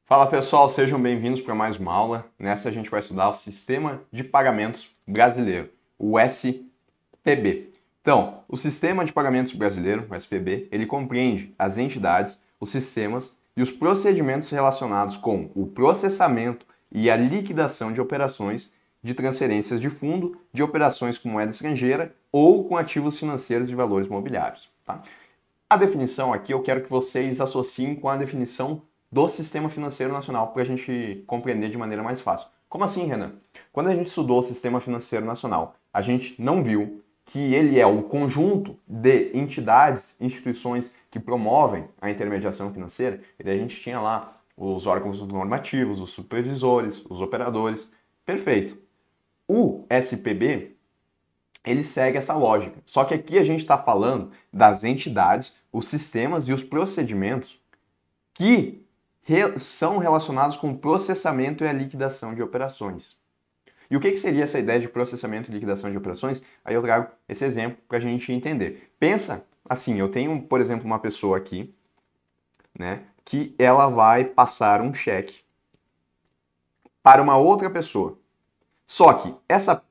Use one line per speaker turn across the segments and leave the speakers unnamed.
Fala pessoal, sejam bem-vindos para mais uma aula. Nessa a gente vai estudar o Sistema de Pagamentos Brasileiro, o SPB. Então, o Sistema de Pagamentos Brasileiro, o SPB, ele compreende as entidades, os sistemas e os procedimentos relacionados com o processamento e a liquidação de operações de transferências de fundo, de operações com moeda estrangeira ou com ativos financeiros e valores mobiliários. Tá? A definição aqui eu quero que vocês associem com a definição do Sistema Financeiro Nacional para a gente compreender de maneira mais fácil. Como assim, Renan? Quando a gente estudou o Sistema Financeiro Nacional, a gente não viu que ele é o conjunto de entidades, instituições que promovem a intermediação financeira, e daí a gente tinha lá os órgãos normativos, os supervisores, os operadores. Perfeito. O SPB, ele segue essa lógica. Só que aqui a gente está falando das entidades, os sistemas e os procedimentos que são relacionados com o processamento e a liquidação de operações. E o que seria essa ideia de processamento e liquidação de operações? Aí eu trago esse exemplo para a gente entender. Pensa assim, eu tenho, por exemplo, uma pessoa aqui, né, que ela vai passar um cheque para uma outra pessoa. Só que essa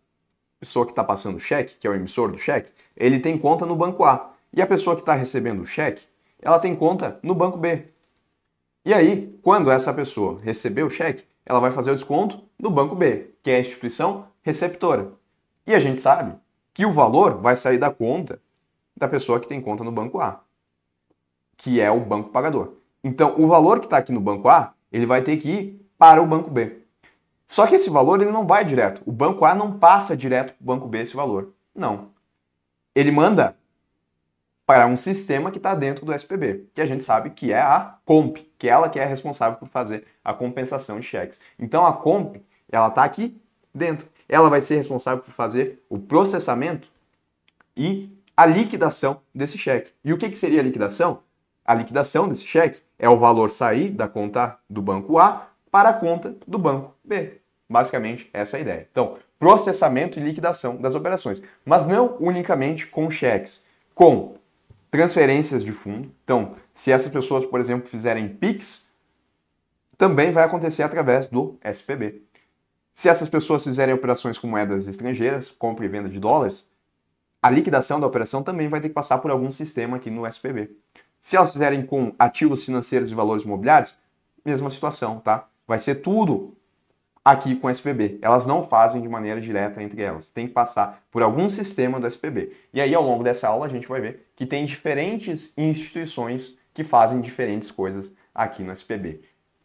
pessoa que está passando o cheque, que é o emissor do cheque, ele tem conta no banco A. E a pessoa que está recebendo o cheque, ela tem conta no banco B. E aí, quando essa pessoa receber o cheque, ela vai fazer o desconto no banco B, que é a instituição receptora. E a gente sabe que o valor vai sair da conta da pessoa que tem conta no banco A, que é o banco pagador. Então, o valor que está aqui no banco A, ele vai ter que ir para o banco B. Só que esse valor ele não vai direto. O banco A não passa direto para o banco B esse valor. Não. Ele manda para um sistema que está dentro do SPB, que a gente sabe que é a Comp, que é ela que é responsável por fazer a compensação de cheques. Então a Comp, ela está aqui dentro. Ela vai ser responsável por fazer o processamento e a liquidação desse cheque. E o que seria a liquidação? A liquidação desse cheque é o valor sair da conta do banco A para a conta do banco B. Basicamente, essa é a ideia. Então, processamento e liquidação das operações. Mas não unicamente com cheques, com transferências de fundo. Então, se essas pessoas, por exemplo, fizerem PIX, também vai acontecer através do SPB. Se essas pessoas fizerem operações com moedas estrangeiras, compra e venda de dólares, a liquidação da operação também vai ter que passar por algum sistema aqui no SPB. Se elas fizerem com ativos financeiros e valores imobiliários, mesma situação, tá? Vai ser tudo aqui com o SPB. Elas não fazem de maneira direta entre elas. Tem que passar por algum sistema do SPB. E aí, ao longo dessa aula, a gente vai ver que tem diferentes instituições que fazem diferentes coisas aqui no SPB.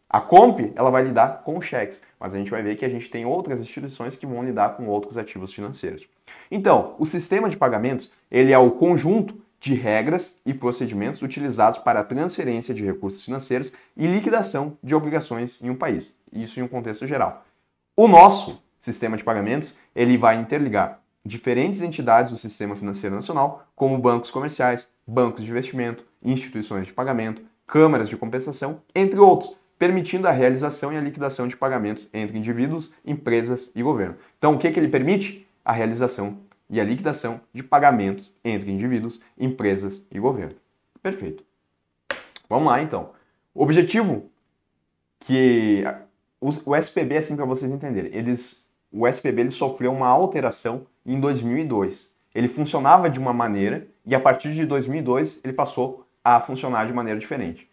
A Comp, ela vai lidar com cheques, mas a gente vai ver que a gente tem outras instituições que vão lidar com outros ativos financeiros. Então, o sistema de pagamentos, ele é o conjunto de regras e procedimentos utilizados para a transferência de recursos financeiros e liquidação de obrigações em um país. Isso em um contexto geral. O nosso sistema de pagamentos, ele vai interligar diferentes entidades do sistema financeiro nacional, como bancos comerciais, bancos de investimento, instituições de pagamento, câmaras de compensação, entre outros, permitindo a realização e a liquidação de pagamentos entre indivíduos, empresas e governo. Então, o que ele permite? A realização e a liquidação de pagamentos entre indivíduos, empresas e governo. Perfeito. Vamos lá, então. O objetivo que o SPB, assim para vocês entenderem, o SPB ele sofreu uma alteração em 2002. Ele funcionava de uma maneira e a partir de 2002 ele passou a funcionar de maneira diferente.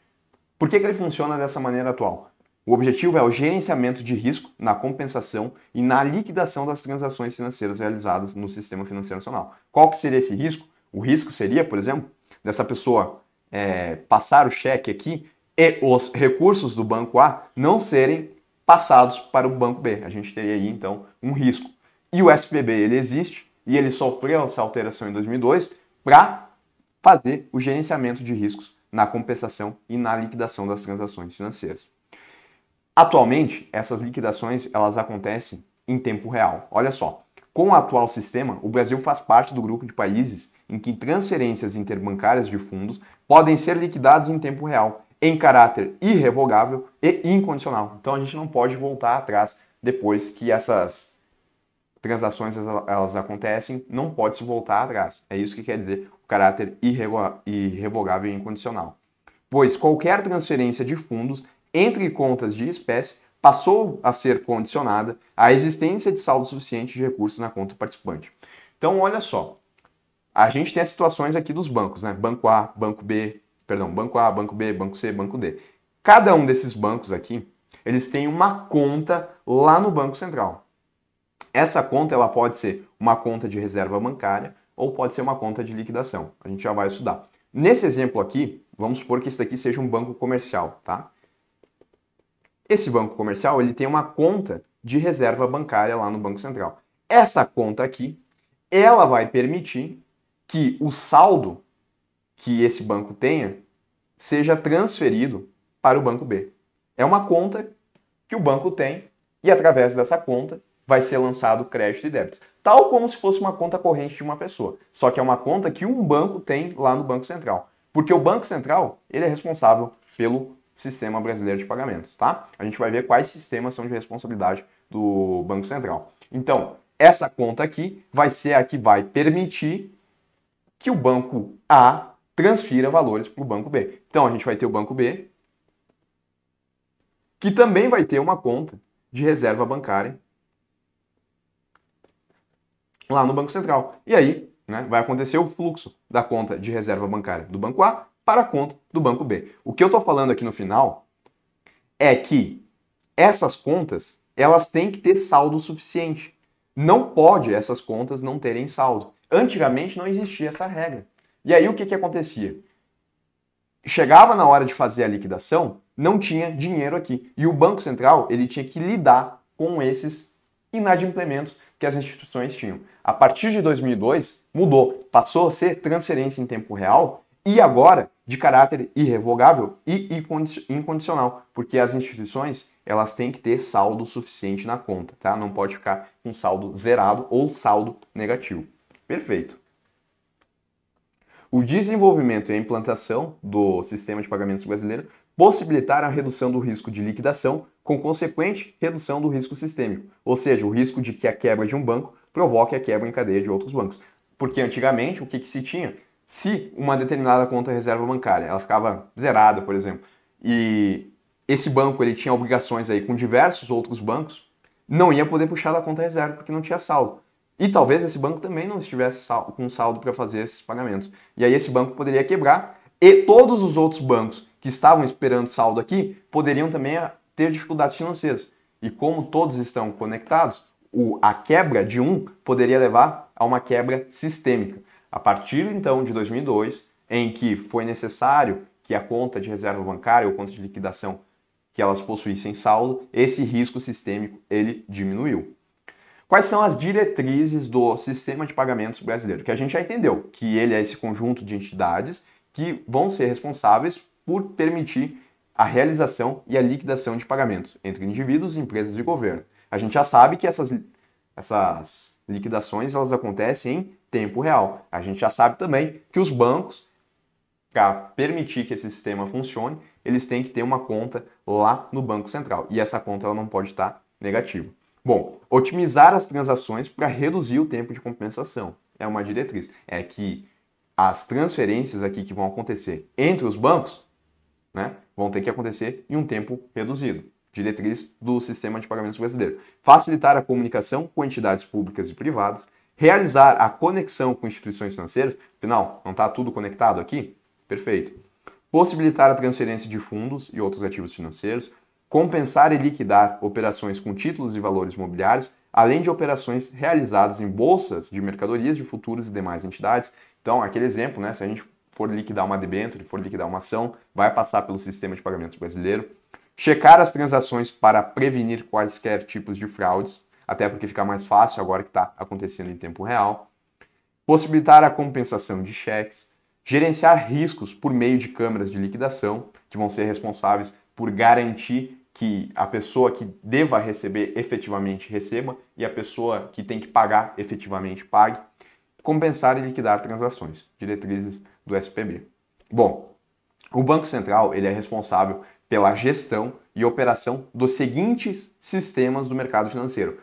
Por que ele funciona dessa maneira atual? O objetivo é o gerenciamento de risco na compensação e na liquidação das transações financeiras realizadas no Sistema Financeiro Nacional. Qual que seria esse risco? O risco seria, por exemplo, dessa pessoa passar o cheque aqui e os recursos do banco A não serem passados para o banco B. A gente teria aí, então, um risco. E o SPB, ele existe e ele sofreu essa alteração em 2002 para fazer o gerenciamento de riscos na compensação e na liquidação das transações financeiras. Atualmente, essas liquidações elas acontecem em tempo real. Olha só, com o atual sistema, o Brasil faz parte do grupo de países em que transferências interbancárias de fundos podem ser liquidadas em tempo real, em caráter irrevogável e incondicional. Então a gente não pode voltar atrás depois que essas transações elas acontecem, não pode se voltar atrás. É isso que quer dizer o caráter irrevogável e incondicional. Pois qualquer transferência de fundos entre contas de espécie passou a ser condicionada à existência de saldo suficiente de recursos na conta participante. Então, olha só, a gente tem as situações aqui dos bancos, né? Banco A, Banco B, Banco A, Banco B, Banco C, Banco D. Cada um desses bancos aqui, eles têm uma conta lá no Banco Central. Essa conta ela pode ser uma conta de reserva bancária ou pode ser uma conta de liquidação. A gente já vai estudar. Nesse exemplo aqui, vamos supor que esse daqui seja um banco comercial, tá? Esse banco comercial ele tem uma conta de reserva bancária lá no Banco Central. Essa conta aqui, ela vai permitir que o saldo que esse banco tenha seja transferido para o banco B. É uma conta que o banco tem e através dessa conta vai ser lançado crédito e débito. Tal como se fosse uma conta corrente de uma pessoa. Só que é uma conta que um banco tem lá no Banco Central. Porque o Banco Central ele é responsável pelo Sistema Brasileiro de Pagamentos, tá? A gente vai ver quais sistemas são de responsabilidade do Banco Central. Então, essa conta aqui vai ser a que vai permitir que o banco A transfira valores para o banco B. Então, a gente vai ter o banco B, que também vai ter uma conta de reserva bancária lá no Banco Central. E aí, né, vai acontecer o fluxo da conta de reserva bancária do banco A para a conta do banco B. O que eu estou falando aqui no final é que essas contas, elas têm que ter saldo suficiente. Não pode essas contas não terem saldo. Antigamente não existia essa regra. E aí o que acontecia? Chegava na hora de fazer a liquidação, não tinha dinheiro aqui. E o Banco Central ele tinha que lidar com esses inadimplementos que as instituições tinham. A partir de 2002, mudou. Passou a ser transferência em tempo real e agora de caráter irrevogável e incondicional, porque as instituições elas têm que ter saldo suficiente na conta, tá? Não pode ficar com saldo zerado ou saldo negativo. Perfeito. O desenvolvimento e a implantação do sistema de pagamentos brasileiro possibilitaram a redução do risco de liquidação, com consequente redução do risco sistêmico, ou seja, o risco de que a quebra de um banco provoque a quebra em cadeia de outros bancos. Porque antigamente, o que se tinha? Se uma determinada conta reserva bancária ela ficava zerada, por exemplo, e esse banco ele tinha obrigações aí com diversos outros bancos, não ia poder puxar da conta reserva porque não tinha saldo. E talvez esse banco também não estivesse com saldo para fazer esses pagamentos. E aí esse banco poderia quebrar e todos os outros bancos que estavam esperando saldo aqui poderiam também ter dificuldades financeiras. E como todos estão conectados, a quebra de um poderia levar a uma quebra sistêmica. A partir então de 2002, em que foi necessário que a conta de reserva bancária ou conta de liquidação que elas possuíssem saldo, esse risco sistêmico ele diminuiu. Quais são as diretrizes do sistema de pagamentos brasileiro? Que a gente já entendeu que ele é esse conjunto de entidades que vão ser responsáveis por permitir a realização e a liquidação de pagamentos entre indivíduos, empresas e governo. A gente já sabe que essas liquidações elas acontecem em tempo real. A gente já sabe também que os bancos, para permitir que esse sistema funcione, eles têm que ter uma conta lá no Banco Central. E essa conta ela não pode estar negativa. Bom, otimizar as transações para reduzir o tempo de compensação. É uma diretriz. É que as transferências aqui que vão acontecer entre os bancos, né, vão ter que acontecer em um tempo reduzido. Diretriz do sistema de pagamentos brasileiro. Facilitar a comunicação com entidades públicas e privadas. Realizar a conexão com instituições financeiras. Afinal, não está tudo conectado aqui? Perfeito. Possibilitar a transferência de fundos e outros ativos financeiros. Compensar e liquidar operações com títulos e valores imobiliários, além de operações realizadas em bolsas de mercadorias de futuros e demais entidades. Então, aquele exemplo, né, se a gente for liquidar uma debênture, for liquidar uma ação, vai passar pelo sistema de pagamentos brasileiro. Checar as transações para prevenir quaisquer tipos de fraudes, até porque fica mais fácil agora que está acontecendo em tempo real. Possibilitar a compensação de cheques. Gerenciar riscos por meio de câmeras de liquidação, que vão ser responsáveis por garantir que a pessoa que deva receber efetivamente receba e a pessoa que tem que pagar efetivamente pague. Compensar e liquidar transações, diretrizes do SPB. Bom, o Banco Central ele é responsável pela gestão e operação dos seguintes sistemas do mercado financeiro.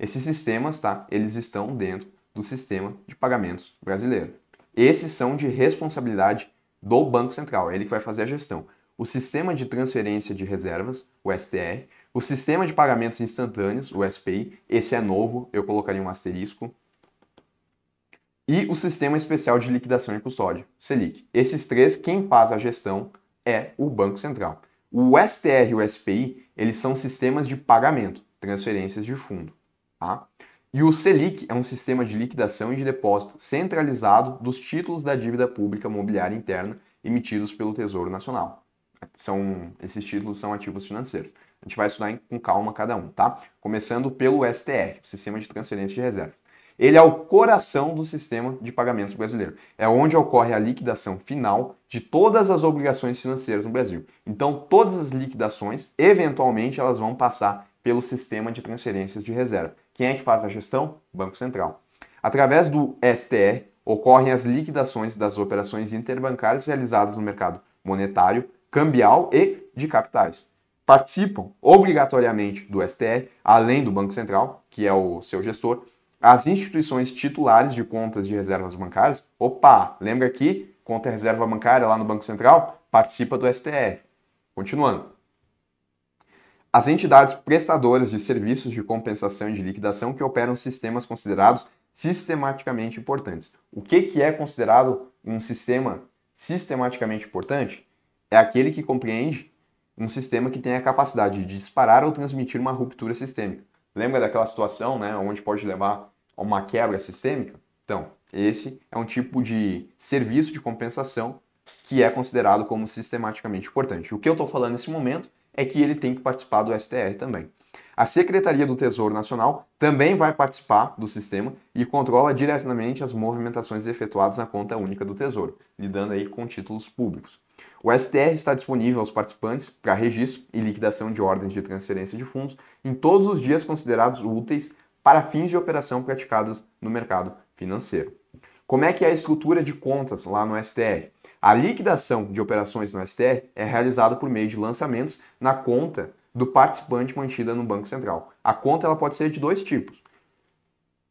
Esses sistemas, tá? Eles estão dentro do sistema de pagamentos brasileiro. Esses são de responsabilidade do Banco Central, é ele que vai fazer a gestão. o Sistema de Transferência de Reservas, o STR, o Sistema de Pagamentos Instantâneos, o SPI, esse é novo, eu colocaria um asterisco, e o Sistema Especial de Liquidação e Custódia, Selic. Esses três, quem faz a gestão é o Banco Central. O STR e o SPI, eles são sistemas de pagamento, transferências de fundo, tá? E o Selic é um sistema de liquidação e de depósito centralizado dos títulos da dívida pública mobiliária interna emitidos pelo Tesouro Nacional. Esses títulos são ativos financeiros. A gente vai estudar com calma cada um, tá? Começando pelo STR, o Sistema de Transferência de Reserva. Ele é o coração do sistema de pagamentos brasileiro. É onde ocorre a liquidação final de todas as obrigações financeiras no Brasil. Então, todas as liquidações, eventualmente, elas vão passar pelo sistema de transferências de reserva. Quem é que faz a gestão? Banco Central. Através do STR, ocorrem as liquidações das operações interbancárias realizadas no mercado monetário, cambial e de capitais. Participam obrigatoriamente do STR, além do Banco Central, que é o seu gestor, as instituições titulares de contas de reservas bancárias. Opa, lembra aqui, conta reserva bancária lá no Banco Central? Participa do STR. Continuando. As entidades prestadoras de serviços de compensação e de liquidação que operam sistemas considerados sistematicamente importantes. O que é considerado um sistema sistematicamente importante? É aquele que compreende um sistema que tem a capacidade de disparar ou transmitir uma ruptura sistêmica. Lembra daquela situação, né, onde pode levar a uma quebra sistêmica? Então, esse é um tipo de serviço de compensação que é considerado como sistematicamente importante. O que eu estou falando nesse momento é que ele tem que participar do STR também. A Secretaria do Tesouro Nacional também vai participar do sistema e controla diretamente as movimentações efetuadas na conta única do Tesouro, lidando aí com títulos públicos. O STR está disponível aos participantes para registro e liquidação de ordens de transferência de fundos em todos os dias considerados úteis para fins de operação praticadas no mercado financeiro. Como é que é a estrutura de contas lá no STR? A liquidação de operações no STR é realizada por meio de lançamentos na conta do participante mantida no Banco Central. A conta ela pode ser de dois tipos.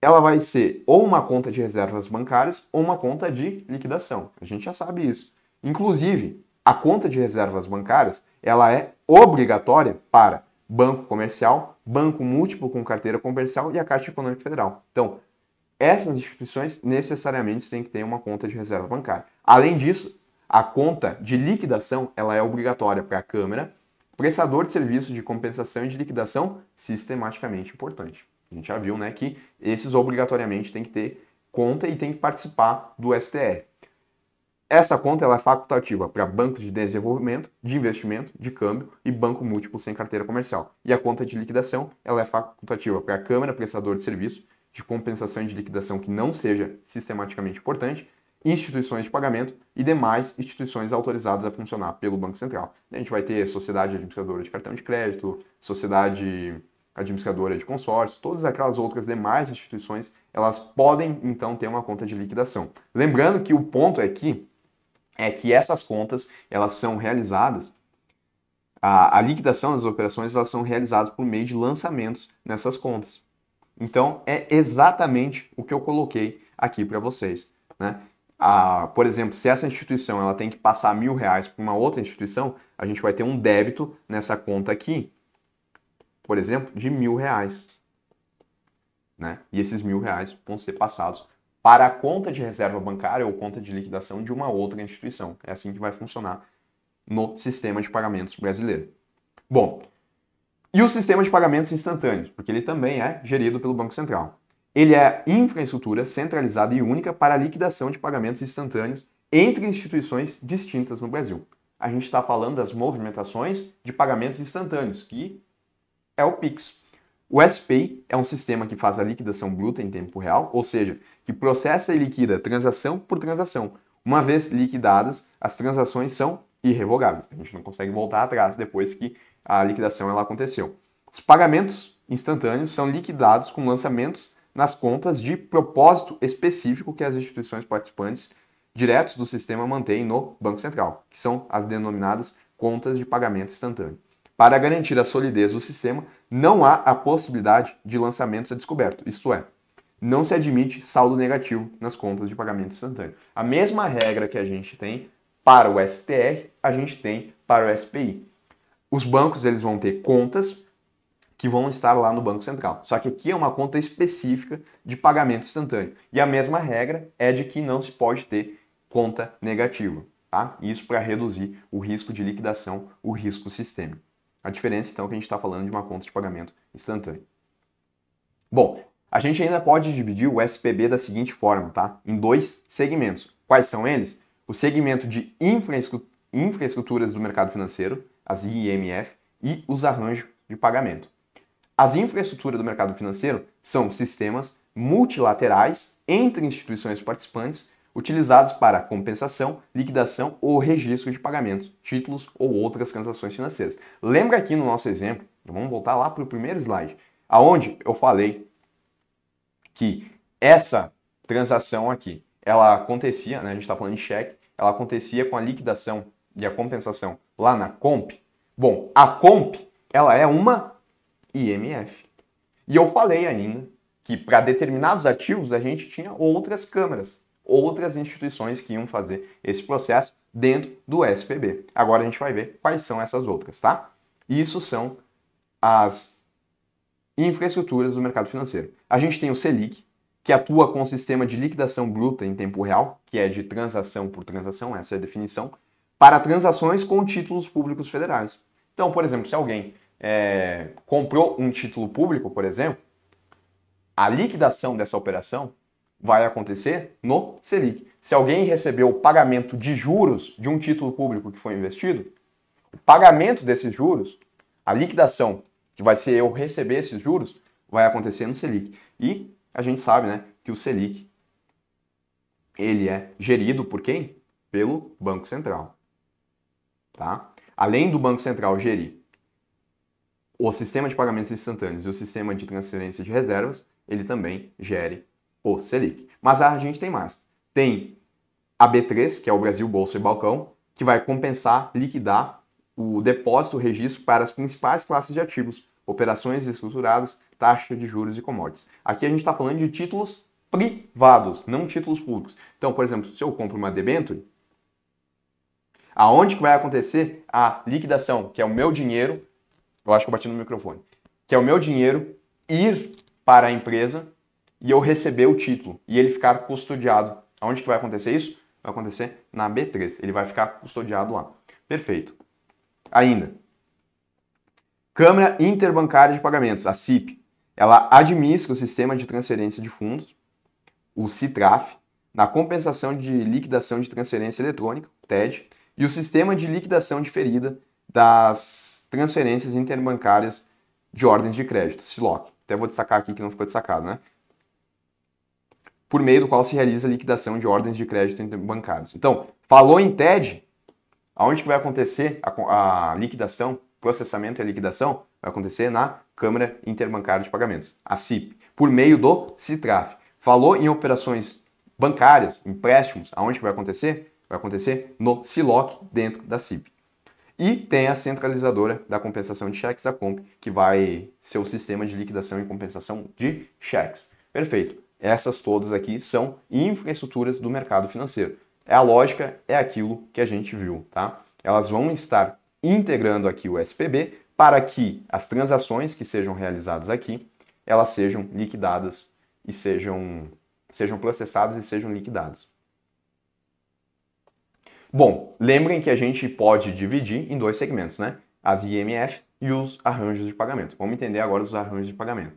Ela vai ser ou uma conta de reservas bancárias ou uma conta de liquidação. A gente já sabe isso. Inclusive, a conta de reservas bancárias ela é obrigatória para banco comercial, banco múltiplo com carteira comercial e a Caixa Econômica Federal. Então, essas instituições necessariamente têm que ter uma conta de reserva bancária. Além disso, a conta de liquidação ela é obrigatória para a Câmara, prestador de serviços de compensação e de liquidação sistematicamente importante. A gente já viu, né, que esses obrigatoriamente têm que ter conta e têm que participar do STR. Essa conta ela é facultativa para bancos de desenvolvimento, de investimento, de câmbio e banco múltiplo sem carteira comercial. E a conta de liquidação ela é facultativa para a Câmara, prestador de serviço de compensação e de liquidação que não seja sistematicamente importante, instituições de pagamento e demais instituições autorizadas a funcionar pelo Banco Central. A gente vai ter sociedade administradora de cartão de crédito, sociedade administradora de consórcio, todas aquelas outras demais instituições, elas podem então ter uma conta de liquidação. Lembrando que o ponto aqui é que essas contas, elas são realizadas, a liquidação das operações, elas são realizadas por meio de lançamentos nessas contas. Então, é exatamente o que eu coloquei aqui para vocês, né? Por exemplo, se essa instituição ela tem que passar R$1.000 para uma outra instituição, a gente vai ter um débito nessa conta aqui, por exemplo, de R$1.000, né? E esses R$1.000 vão ser passados para a conta de reserva bancária ou conta de liquidação de uma outra instituição. É assim que vai funcionar no sistema de pagamentos brasileiro. Bom, e o sistema de pagamentos instantâneos, porque ele também é gerido pelo Banco Central. Ele é infraestrutura centralizada e única para a liquidação de pagamentos instantâneos entre instituições distintas no Brasil. A gente está falando das movimentações de pagamentos instantâneos, que é o Pix. O SPI é um sistema que faz a liquidação bruta em tempo real, ou seja, que processa e liquida transação por transação. Uma vez liquidadas, as transações são irrevogáveis. A gente não consegue voltar atrás depois que a liquidação ela aconteceu. Os pagamentos instantâneos são liquidados com lançamentos nas contas de propósito específico que as instituições participantes diretos do sistema mantêm no Banco Central, que são as denominadas contas de pagamento instantâneo. Para garantir a solidez do sistema, não há a possibilidade de lançamentos a descoberto, isto é, não se admite saldo negativo nas contas de pagamento instantâneo. A mesma regra que a gente tem para o STR, a gente tem para o SPI. Os bancos eles vão ter contas que vão estar lá no Banco Central. Só que aqui é uma conta específica de pagamento instantâneo. E a mesma regra é de que não se pode ter conta negativa. Tá? Isso para reduzir o risco de liquidação, o risco sistêmico. A diferença, então, é que a gente está falando de uma conta de pagamento instantâneo. Bom, a gente ainda pode dividir o SPB da seguinte forma, tá? Em dois segmentos. Quais são eles? O segmento de infraestruturas do mercado financeiro, as IMF, e os arranjos de pagamento. As infraestruturas do mercado financeiro são sistemas multilaterais entre instituições participantes utilizados para compensação, liquidação ou registro de pagamentos, títulos ou outras transações financeiras. Lembra aqui no nosso exemplo, vamos voltar lá para o primeiro slide, aonde eu falei que essa transação aqui, ela acontecia, né, a gente está falando de cheque, ela acontecia com a liquidação e a compensação lá na Comp. Bom, a Comp, ela é uma IMF. E eu falei ainda que para determinados ativos a gente tinha outras câmaras, outras instituições que iam fazer esse processo dentro do SPB. Agora a gente vai ver quais são essas outras, tá? Isso são as infraestruturas do mercado financeiro. A gente tem o Selic, que atua com o sistema de liquidação bruta em tempo real, que é de transação por transação, essa é a definição, para transações com títulos públicos federais. Então, por exemplo, se alguém comprou um título público, por exemplo, a liquidação dessa operação vai acontecer no Selic. Se alguém recebeu o pagamento de juros de um título público que foi investido, o pagamento desses juros, a liquidação, que vai ser eu receber esses juros, vai acontecer no Selic. E a gente sabe, né, que o Selic ele é gerido por quem? Pelo Banco Central. Tá? Além do Banco Central gerir o sistema de pagamentos instantâneos e o sistema de transferência de reservas, ele também gere o Selic. Mas a gente tem mais. Tem a B3, que é o Brasil Bolsa e Balcão, que vai compensar, liquidar o depósito, o registro para as principais classes de ativos, operações estruturadas, taxa de juros e commodities. Aqui a gente está falando de títulos privados, não títulos públicos. Então, por exemplo, se eu compro uma debenture, aonde que vai acontecer a liquidação, que é o meu dinheiro, eu acho que eu bati no microfone, que é o meu dinheiro ir para a empresa e eu receber o título e ele ficar custodiado. Aonde que vai acontecer isso? Vai acontecer na B3, ele vai ficar custodiado lá. Perfeito. Ainda, Câmara Interbancária de Pagamentos, a CIP, ela administra o sistema de transferência de fundos, o CITRAF, na compensação de liquidação de transferência eletrônica, TED, e o sistema de liquidação diferida das transferências interbancárias de ordens de crédito, SILOC. Até vou destacar aqui que não ficou destacado, né? Por meio do qual se realiza a liquidação de ordens de crédito interbancários. Então, falou em TED, aonde que vai acontecer a liquidação, processamento e a liquidação? Vai acontecer na Câmara Interbancária de Pagamentos, a CIP, por meio do CITRAF. Falou em operações bancárias, empréstimos, aonde que vai acontecer? Vai acontecer no SILOC, dentro da CIP. E tem a centralizadora da compensação de cheques, a Comp, que vai ser o sistema de liquidação e compensação de cheques. Perfeito. Essas todas aqui são infraestruturas do mercado financeiro. A lógica é aquilo que a gente viu, tá? Elas vão estar integrando aqui o SPB para que as transações que sejam realizadas aqui, elas sejam liquidadas e sejam processadas e sejam liquidadas. Bom, lembrem que a gente pode dividir em dois segmentos, né? As IMF e os arranjos de pagamento. Vamos entender agora os arranjos de pagamento.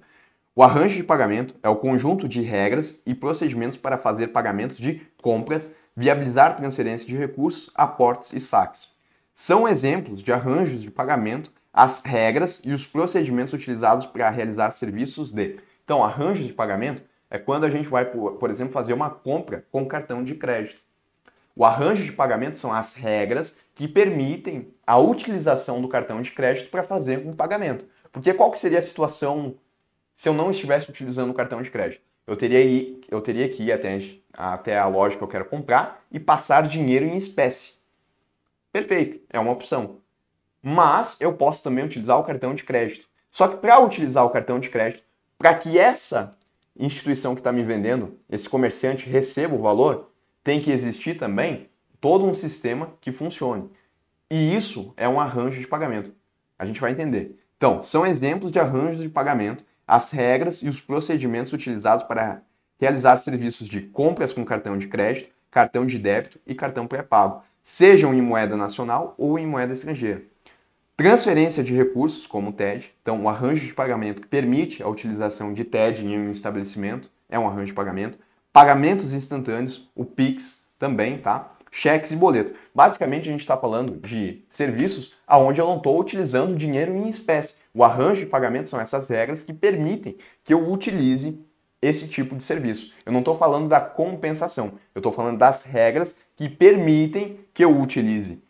O arranjo de pagamento é o conjunto de regras e procedimentos para fazer pagamentos de compras, viabilizar transferência de recursos, aportes e saques. São exemplos de arranjos de pagamento as regras e os procedimentos utilizados para realizar serviços de. Então, arranjos de pagamento é quando a gente vai, por exemplo, fazer uma compra com cartão de crédito. O arranjo de pagamento são as regras que permitem a utilização do cartão de crédito para fazer um pagamento. Porque qual que seria a situação se eu não estivesse utilizando o cartão de crédito? Eu teria que ir até a loja que eu quero comprar e passar dinheiro em espécie. Perfeito, é uma opção. Mas eu posso também utilizar o cartão de crédito. Só que para utilizar o cartão de crédito, para que essa instituição que está me vendendo, esse comerciante, receba o valor, tem que existir também todo um sistema que funcione. E isso é um arranjo de pagamento. A gente vai entender. Então, são exemplos de arranjos de pagamento, as regras e os procedimentos utilizados para realizar serviços de compras com cartão de crédito, cartão de débito e cartão pré-pago, sejam em moeda nacional ou em moeda estrangeira. Transferência de recursos, como o TED, então o arranjo de pagamento que permite a utilização de TED em um estabelecimento, é um arranjo de pagamento. Pagamentos instantâneos, o Pix também, tá? Cheques e boletos. Basicamente a gente está falando de serviços onde eu não estou utilizando dinheiro em espécie. O arranjo de pagamento são essas regras que permitem que eu utilize esse tipo de serviço. Eu não estou falando da compensação, eu estou falando das regras que permitem que eu utilize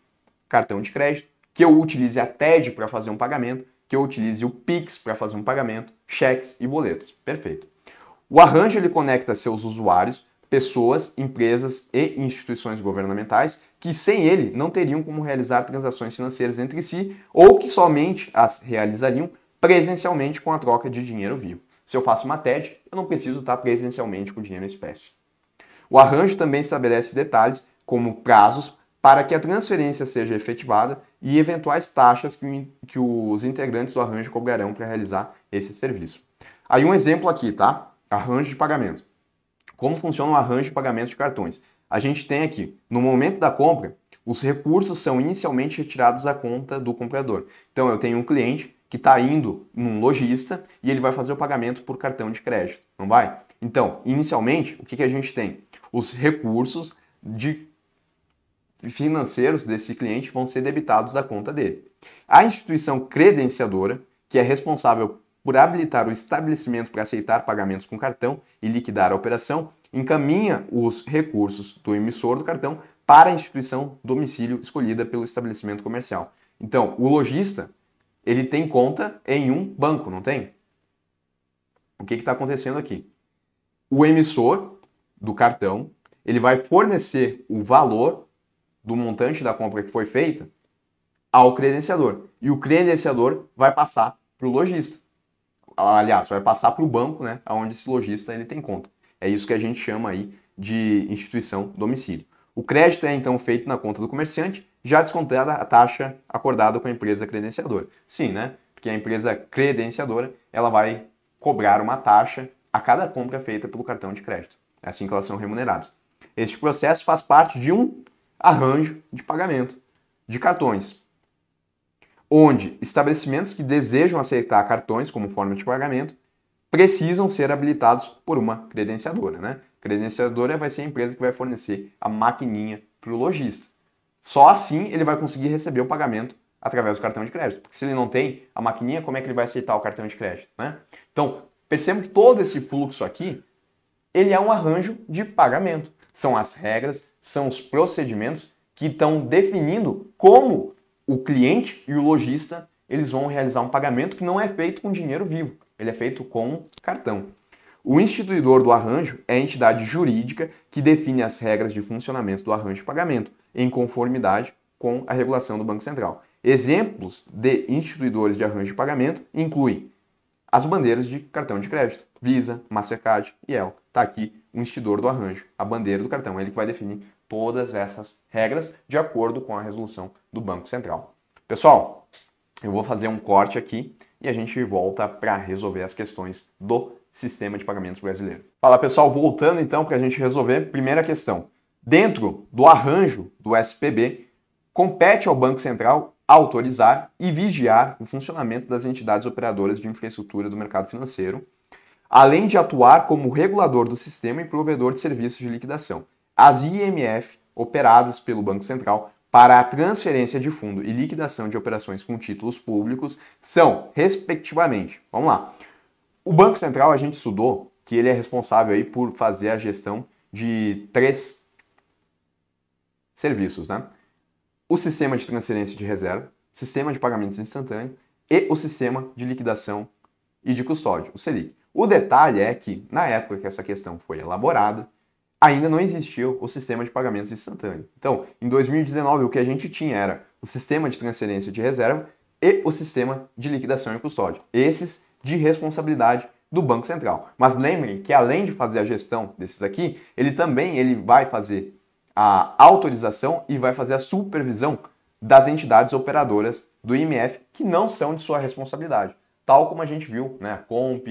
cartão de crédito, que eu utilize a TED para fazer um pagamento, que eu utilize o Pix para fazer um pagamento, cheques e boletos. Perfeito. O arranjo ele conecta seus usuários, pessoas, empresas e instituições governamentais que sem ele não teriam como realizar transações financeiras entre si ou que somente as realizariam presencialmente com a troca de dinheiro vivo. Se eu faço uma TED, eu não preciso estar presencialmente com dinheiro em espécie. O arranjo também estabelece detalhes como prazos para que a transferência seja efetivada e eventuais taxas que os integrantes do arranjo cobrarão para realizar esse serviço. Aí um exemplo aqui, tá? Arranjo de pagamento. Como funciona o arranjo de pagamento de cartões? A gente tem aqui, no momento da compra, os recursos são inicialmente retirados da conta do comprador. Então eu tenho um cliente que está indo num lojista e ele vai fazer o pagamento por cartão de crédito, não vai? Então, inicialmente, o que a gente tem? Os recursos financeiros desse cliente vão ser debitados da conta dele. A instituição credenciadora, que é responsável por habilitar o estabelecimento para aceitar pagamentos com cartão e liquidar a operação, encaminha os recursos do emissor do cartão para a instituição domicílio escolhida pelo estabelecimento comercial. Então, o lojista, ele tem conta em um banco, não tem? O que está acontecendo aqui? O emissor do cartão, ele vai fornecer o valor do montante da compra que foi feita ao credenciador. E o credenciador vai passar para o lojista. Aliás, vai passar para o banco, né, onde esse lojista ele tem conta. É isso que a gente chama aí de instituição domicílio. O crédito é então feito na conta do comerciante, já descontada a taxa acordada com a empresa credenciadora. Sim, né? Porque a empresa credenciadora ela vai cobrar uma taxa a cada compra feita pelo cartão de crédito. É assim que elas são remuneradas. Este processo faz parte de um arranjo de pagamento de cartões, onde estabelecimentos que desejam aceitar cartões como forma de pagamento precisam ser habilitados por uma credenciadora, né? Credenciadora vai ser a empresa que vai fornecer a maquininha para o lojista. Só assim ele vai conseguir receber o pagamento através do cartão de crédito. Porque se ele não tem a maquininha, como é que ele vai aceitar o cartão de crédito, né? Então, percebam que todo esse fluxo aqui, ele é um arranjo de pagamento. São as regras, são os procedimentos que estão definindo como o cliente e o lojista eles vão realizar um pagamento que não é feito com dinheiro vivo, ele é feito com cartão. O instituidor do arranjo é a entidade jurídica que define as regras de funcionamento do arranjo de pagamento, em conformidade com a regulação do Banco Central. Exemplos de instituidores de arranjo de pagamento incluem as bandeiras de cartão de crédito, Visa, Mastercard e El. Está aqui o instituidor do arranjo, a bandeira do cartão, ele que vai definir todas essas regras de acordo com a resolução do Banco Central. Pessoal, eu vou fazer um corte aqui e a gente volta para resolver as questões do sistema de pagamentos brasileiro. Fala pessoal, voltando então para a gente resolver. Primeira questão. Dentro do arranjo do SPB, compete ao Banco Central autorizar e vigiar o funcionamento das entidades operadoras de infraestrutura do mercado financeiro, além de atuar como regulador do sistema e provedor de serviços de liquidação. As IMF, operadas pelo Banco Central para a transferência de fundo e liquidação de operações com títulos públicos, são, respectivamente, vamos lá, o Banco Central a gente estudou que ele é responsável aí por fazer a gestão de 3 serviços, né? O sistema de transferência de reserva, o sistema de pagamentos instantâneo e o sistema de liquidação e de custódia, o Selic. O detalhe é que, na época que essa questão foi elaborada, ainda não existia o sistema de pagamentos instantâneo. Então, em 2019, o que a gente tinha era o sistema de transferência de reserva e o sistema de liquidação e custódia. Esses de responsabilidade do Banco Central. Mas lembrem que, além de fazer a gestão desses aqui, ele vai fazer a autorização e vai fazer a supervisão das entidades operadoras do IMF que não são de sua responsabilidade. Tal como a gente viu, né, a Comp,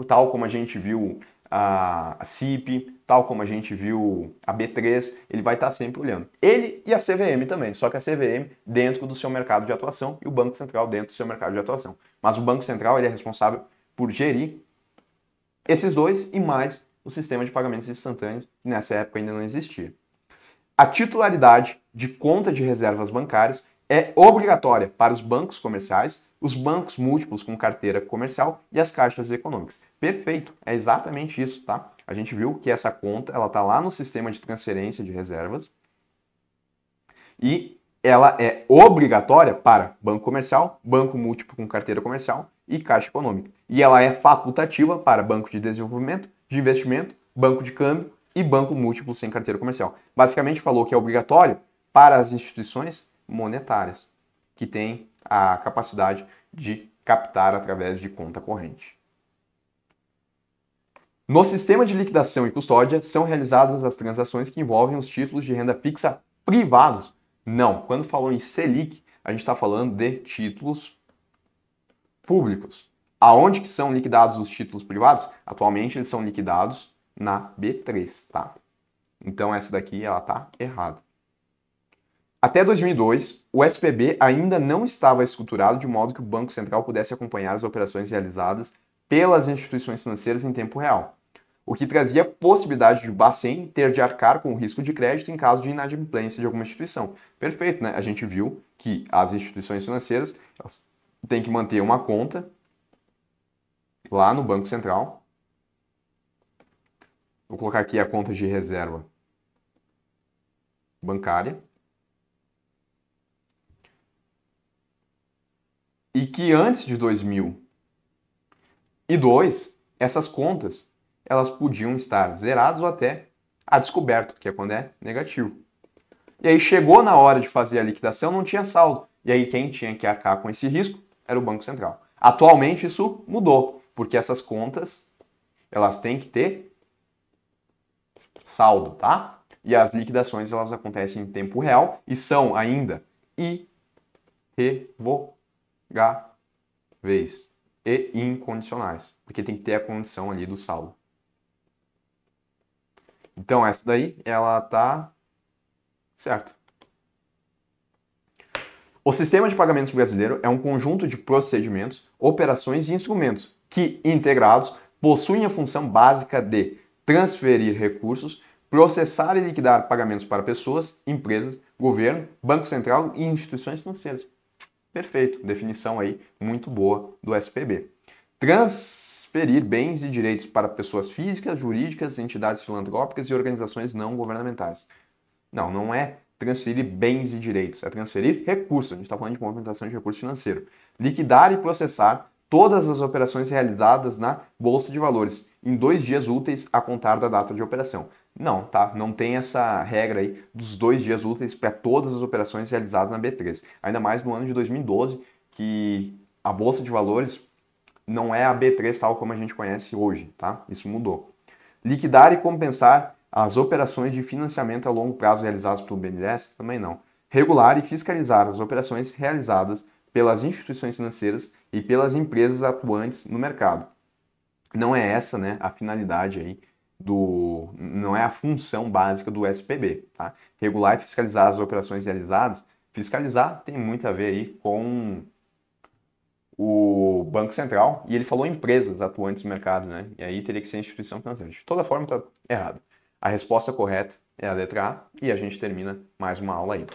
tal como a gente viu a CIP, tal como a gente viu a B3, ele vai estar sempre olhando. Ele e a CVM também, só que a CVM dentro do seu mercado de atuação e o Banco Central dentro do seu mercado de atuação. Mas o Banco Central ele é responsável por gerir esses dois e mais o sistema de pagamentos instantâneos, que nessa época ainda não existia. A titularidade de conta de reservas bancárias é obrigatória para os bancos comerciais, os bancos múltiplos com carteira comercial e as caixas econômicas. Perfeito, é exatamente isso, tá? A gente viu que essa conta, ela tá lá no sistema de transferência de reservas e ela é obrigatória para banco comercial, banco múltiplo com carteira comercial e caixa econômica. E ela é facultativa para banco de desenvolvimento, de investimento, banco de câmbio e banco múltiplo sem carteira comercial. Basicamente falou que é obrigatório para as instituições monetárias, que têm a capacidade de captar através de conta corrente. No sistema de liquidação e custódia, são realizadas as transações que envolvem os títulos de renda fixa privados. Não, quando falou em Selic, a gente está falando de títulos públicos. Aonde que são liquidados os títulos privados? Atualmente eles são liquidados na B3, tá? Então essa daqui, ela tá errada. Até 2002, o SPB ainda não estava estruturado de modo que o Banco Central pudesse acompanhar as operações realizadas pelas instituições financeiras em tempo real, o que trazia a possibilidade de o Bacen ter de arcar com o risco de crédito em caso de inadimplência de alguma instituição. Perfeito, né? A gente viu que as instituições financeiras elas têm que manter uma conta lá no Banco Central. Vou colocar aqui a conta de reserva bancária. E que antes de 2002, essas contas elas podiam estar zeradas ou até a descoberto, que é quando é negativo. E aí chegou na hora de fazer a liquidação, não tinha saldo. E aí quem tinha que arcar com esse risco era o Banco Central. Atualmente isso mudou, porque essas contas elas têm que ter saldo, tá? E as liquidações elas acontecem em tempo real e são ainda irrevogáveis e incondicionais, porque tem que ter a condição ali do saldo. Então essa daí, ela tá certa. O sistema de pagamentos brasileiro é um conjunto de procedimentos, operações e instrumentos que, integrados, possuem a função básica de transferir recursos, processar e liquidar pagamentos para pessoas, empresas, governo, Banco Central e instituições financeiras. Perfeito, definição aí muito boa do SPB. Transferir bens e direitos para pessoas físicas, jurídicas, entidades filantrópicas e organizações não governamentais. Não, não é transferir bens e direitos, é transferir recursos. A gente está falando de movimentação de recurso financeiro. Liquidar e processar todas as operações realizadas na Bolsa de Valores em 2 dias úteis a contar da data de operação. Não, tá? Não tem essa regra aí dos 2 dias úteis para todas as operações realizadas na B3. Ainda mais no ano de 2012, que a Bolsa de Valores não é a B3 tal como a gente conhece hoje, tá? Isso mudou. Liquidar e compensar as operações de financiamento a longo prazo realizadas pelo BNDES? Também não. Regular e fiscalizar as operações realizadas pelas instituições financeiras e pelas empresas atuantes no mercado. Não é essa, né, a finalidade aí não é a função básica do SPB, tá? Regular e fiscalizar as operações realizadas. Fiscalizar tem muito a ver aí com o Banco Central, e ele falou empresas atuantes no mercado, né? E aí teria que ser instituição financeira. De toda forma, está errado. A resposta correta é a letra A, e a gente termina mais uma aula aí.